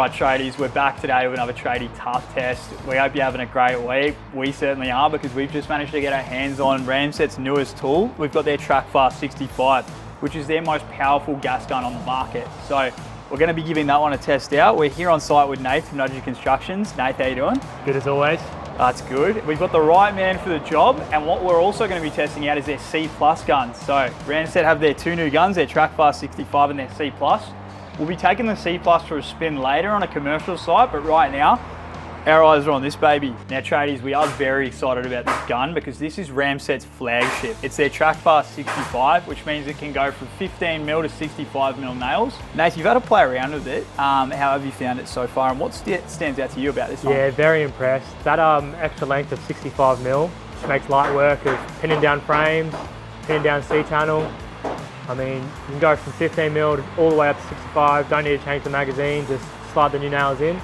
Alright tradies, we're back today with another tradie tough test. We hope you're having a great week. We certainly are, because we've just managed to get our hands on Ramset's newest tool. We've got their TrakFast 65, which is their most powerful gas gun on the market. So we're going to be giving that one a test out. We're here on site with Nate from Nudgy Constructions. Nate, how you doing? Good as always. That's good. We've got the right man for the job, and what we're also going to be testing out is their C-Plus guns. So Ramset have their two new guns, their TrakFast 65 and their C-Plus. We'll be taking the C-Plus for a spin later on a commercial site, but right now, our eyes are on this baby. Now tradies, we are very excited about this gun because this is Ramset's flagship. It's their TrakFast 65, which means it can go from 15mm to 65mm nails. Nate, you've had to play around with it. How have you found it so far, and what stands out to you about this one? Yeah, very impressed. That extra length of 65mm makes light work of pinning down frames, pinning down C-channel. I mean, you can go from 15mm all the way up to 65, don't need to change the magazine, just slide the new nails in,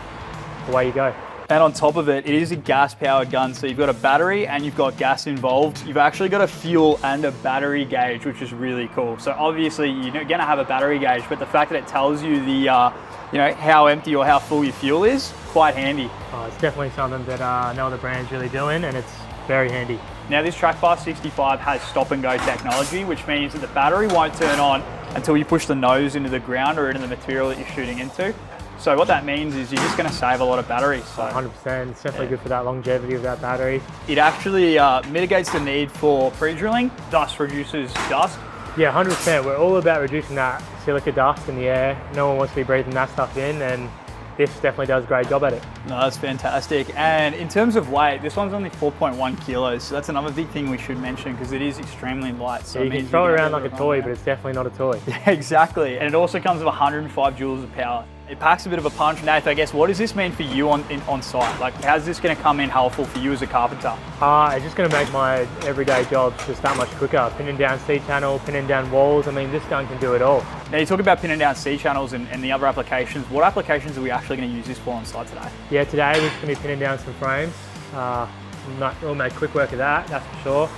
away you go. And on top of it, it is a gas-powered gun, so you've got a battery and you've got gas involved. You've actually got a fuel and a battery gauge, which is really cool. So obviously you're gonna have a battery gauge, but the fact that it tells you the, how empty or how full your fuel is, quite handy. Oh, it's definitely something that no other brand's really doing, and it's very handy. Now this TrakFast 65 has stop and go technology, which means that the battery won't turn on until you push the nose into the ground or into the material that you're shooting into. So what that means is you're just going to save a lot of battery. So 100%, it's definitely good for that longevity of that battery. It actually mitigates the need for pre-drilling, thus reduces dust. Yeah, 100%. We're all about reducing that silica dust in the air. No one wants to be breathing that stuff in, and this definitely does a great job at it. No, that's fantastic. And in terms of weight, this one's only 4.1 kilos. So that's another big thing we should mention, because it is extremely light. So yeah, you can throw it around like a toy, but it's definitely not a toy. Yeah, exactly. And it also comes with 105 joules of power. It packs a bit of a punch. Nath, I guess, what does this mean for you on site? Like, how's this going to come in helpful for you as a carpenter? It's just going to make my everyday jobs just that much quicker. Pinning down C-channel, pinning down walls. I mean, this gun can do it all. Now, you talk about pinning down C-channels and the other applications. What applications are we actually going to use this for on site today? Yeah, today we're just going to be pinning down some frames. We'll make quick work of that, that's for sure.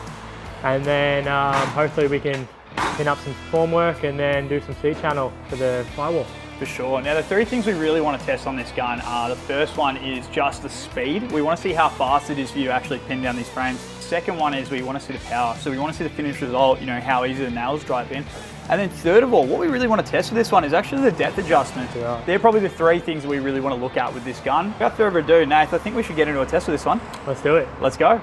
And then hopefully we can pin up some formwork and then do some C-channel for the firewall. For sure. Now the three things we really want to test on this gun are, the first one is just the speed. We want to see how fast it is for you to actually pin down these frames. Second one is we want to see the power. So we want to see the finished result, how easy the nails drive in. And then third of all, what we really want to test with this one is actually the depth adjustment. Yeah. They're probably the three things that we really want to look at with this gun. Without further ado, Nath, I think we should get into a test with this one. Let's do it. Let's go.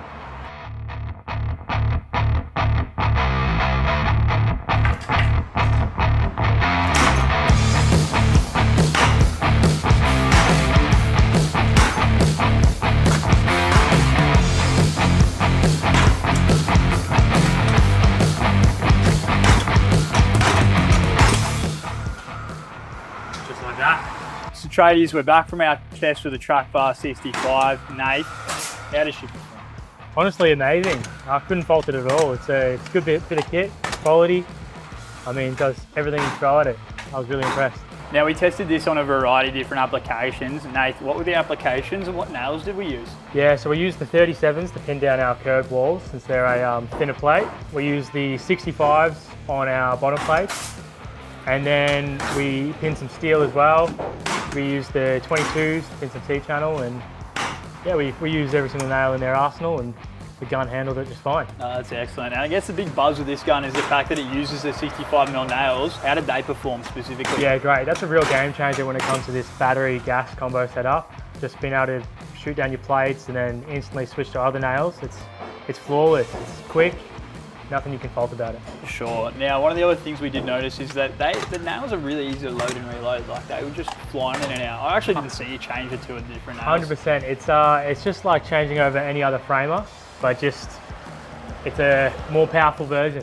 So tradies, we're back from our test with the TrakFast 65. Nate, how does she perform? Honestly, amazing. I couldn't fault it at all. It's a good bit of kit, quality. I mean, it does everything you throw at it. I was really impressed. Now we tested this on a variety of different applications. Nate, what were the applications and what nails did we use? Yeah, so we used the 37s to pin down our curved walls since they're a thinner plate. We used the 65s on our bottom plates. And then we pinned some steel as well. We used the 22s to pin some C-channel, and yeah, we used every single nail in their arsenal, and the gun handled it just fine. Oh, that's excellent. And I guess the big buzz with this gun is the fact that it uses the 65mm nails. How did they perform specifically? Yeah, great. That's a real game changer when it comes to this battery gas combo setup. Just being able to shoot down your plates and then instantly switch to other nails. It's flawless, it's quick. Nothing you can fault about it. Sure. Now, one of the other things we did notice is that the nails are really easy to load and reload. Like, they were just flying in and out. I actually didn't see you change it to a different nails. 100%. It's just like changing over any other framer, but just it's a more powerful version.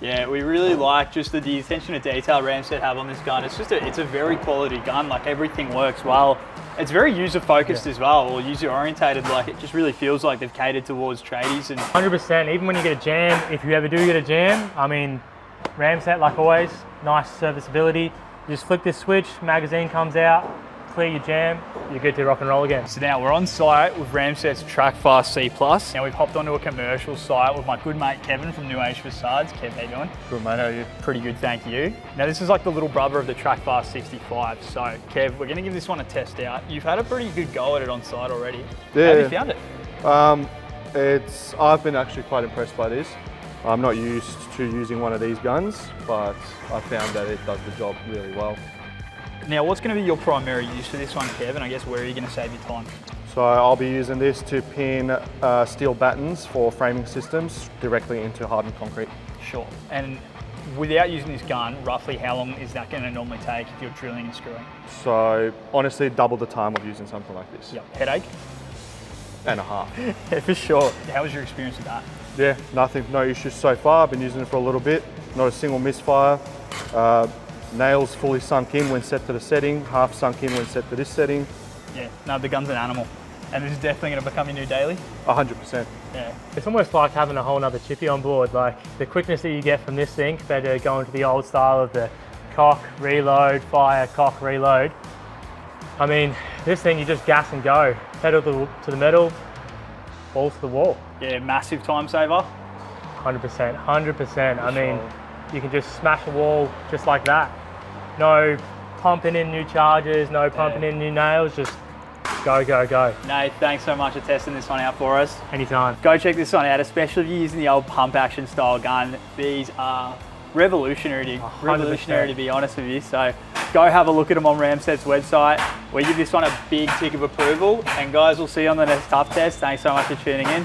Yeah, we really like just the attention to detail Ramset have on this gun. It's a very quality gun. Like, everything works well. It's very user-focused as well, or user-orientated. Like, it just really feels like they've catered towards tradies. And 100%. Even when you get a jam, if you ever do get a jam, I mean, Ramset, like always, nice serviceability. You just flick this switch, magazine comes out, clear your jam, you're good to rock and roll again. So now we're on site with Ramset's TrakFast C-Plus. Now we've hopped onto a commercial site with my good mate Kevin from New Age Facades. Kev, how you doing? Good mate, how are you? Pretty good, thank you. Now this is like the little brother of the TrakFast 65. So Kev, we're gonna give this one a test out. You've had a pretty good go at it on site already. Yeah. How have you found it? I've been actually quite impressed by this. I'm not used to using one of these guns, but I found that it does the job really well. Now what's gonna be your primary use for this one, Kev? And I guess where are you gonna save your time? So I'll be using this to pin steel battens for framing systems directly into hardened concrete. Sure. And without using this gun, roughly how long is that gonna normally take if you're drilling and screwing? So honestly, double the time of using something like this. Yep. Headache? And a half. Yeah, for sure. How was your experience with that? Yeah, no issues so far. I've been using it for a little bit, not a single misfire. Nails fully sunk in when set to the setting, half sunk in when set to this setting. Yeah, no, the gun's an animal. And this is definitely going to become your new daily? 100%. Yeah. It's almost like having a whole nother chippy on board. Like the quickness that you get from this thing compared to going to the old style of the cock, reload, fire, cock, reload. I mean, this thing you just gas and go. Pedal to the metal, balls to the wall. Yeah, massive time saver. 100%, 100%. I mean, you can just smash a wall just like that. No pumping in new charges, no pumping in new nails, just go, go, go. Nate, thanks so much for testing this one out for us. Anytime. Go check this one out, especially if you're using the old pump action style gun. These are revolutionary to be honest with you. So go have a look at them on Ramset's website. We give this one a big tick of approval. And guys, we'll see you on the next tough test. Thanks so much for tuning in.